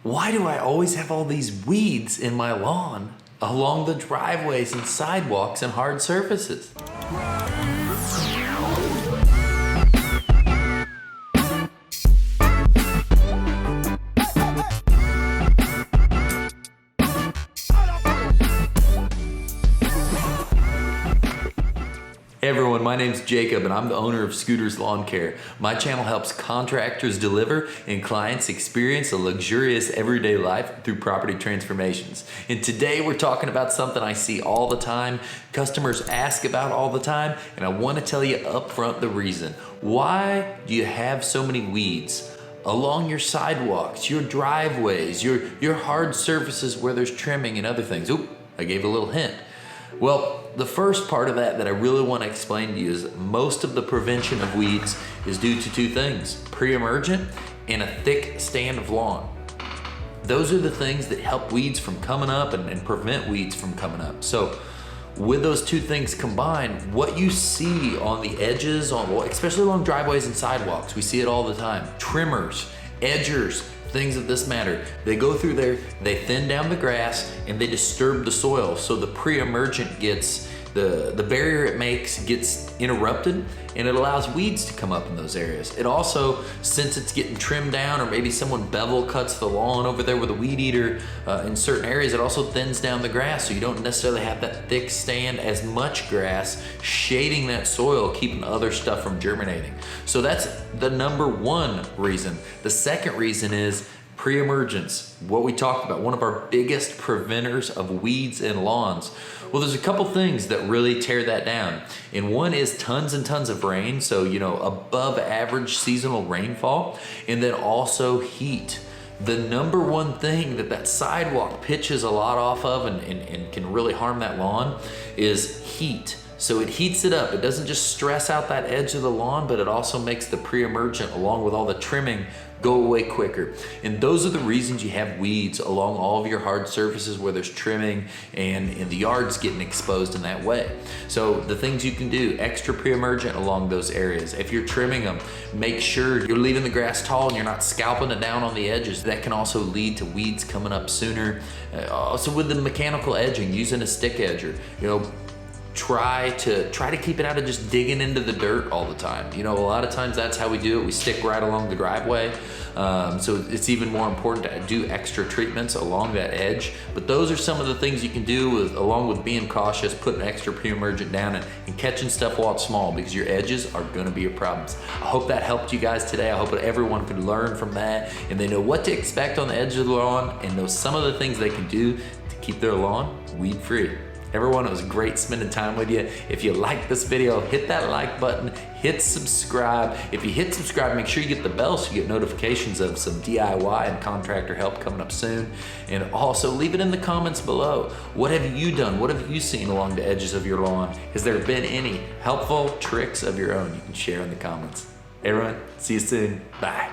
Why do I always have all these weeds in my lawn along the driveways and sidewalks and hard surfaces? Hey everyone, my name's Jacob and I'm the owner of Scooter's Lawn Care. My channel helps contractors deliver and clients experience a luxurious everyday life through property transformations. And today we're talking about something I see all the time, customers ask about all the time, and I want to tell you up front the reason. Why do you have so many weeds along your sidewalks, your driveways, your hard surfaces where there's trimming and other things? Oop, I gave a little hint. Well, the first part of that I really want to explain to you is most of the prevention of weeds is due to two things: pre-emergent and a thick stand of lawn. Those are the things that help weeds from coming up and prevent weeds from coming up. So with those two things combined, what you see on the edges, especially along driveways and sidewalks, we see it all the time. Trimmers, edgers, things of this matter, they go through there, they thin down the grass, and they disturb the soil. So the pre-emergent gets, the barrier it makes gets interrupted, and it allows weeds to come up in those areas. It also, since it's getting trimmed down, or maybe someone bevel cuts the lawn over there with a weed eater in certain areas, it also thins down the grass, so you don't necessarily have that thick stand, as much grass shading that soil, keeping other stuff from germinating. So that's the number one reason. The second reason is pre-emergence, what we talked about, one of our biggest preventers of weeds in lawns. Well, there's a couple things that really tear that down. And one is tons and tons of rain, so above average seasonal rainfall, and then also heat. The number one thing that sidewalk pitches a lot off of and can really harm that lawn is heat. So it heats it up. It doesn't just stress out that edge of the lawn, but it also makes the pre-emergent, along with all the trimming, go away quicker. And those are the reasons you have weeds along all of your hard surfaces where there's trimming and the yard's getting exposed in that way. So the things you can do: extra pre-emergent along those areas. If you're trimming them, make sure you're leaving the grass tall and you're not scalping it down on the edges. That can also lead to weeds coming up sooner. Also with the mechanical edging, using a stick edger, try to keep it out of just digging into the dirt all the time. A lot of times that's how we do it. We stick right along the driveway. So it's even more important to do extra treatments along that edge. But those are some of the things you can do along with being cautious, putting extra pre-emergent down and catching stuff while it's small, because your edges are gonna be your problems. I hope that helped you guys today. I hope that everyone could learn from that and they know what to expect on the edge of the lawn and know some of the things they can do to keep their lawn weed-free. Everyone, it was great spending time with you. If you liked this video, hit that like button, hit subscribe. If you hit subscribe, make sure you get the bell so you get notifications of some DIY and contractor help coming up soon. And also leave it in the comments below. What have you done? What have you seen along the edges of your lawn? Has there been any helpful tricks of your own you can share in the comments? Everyone, see you soon. Bye.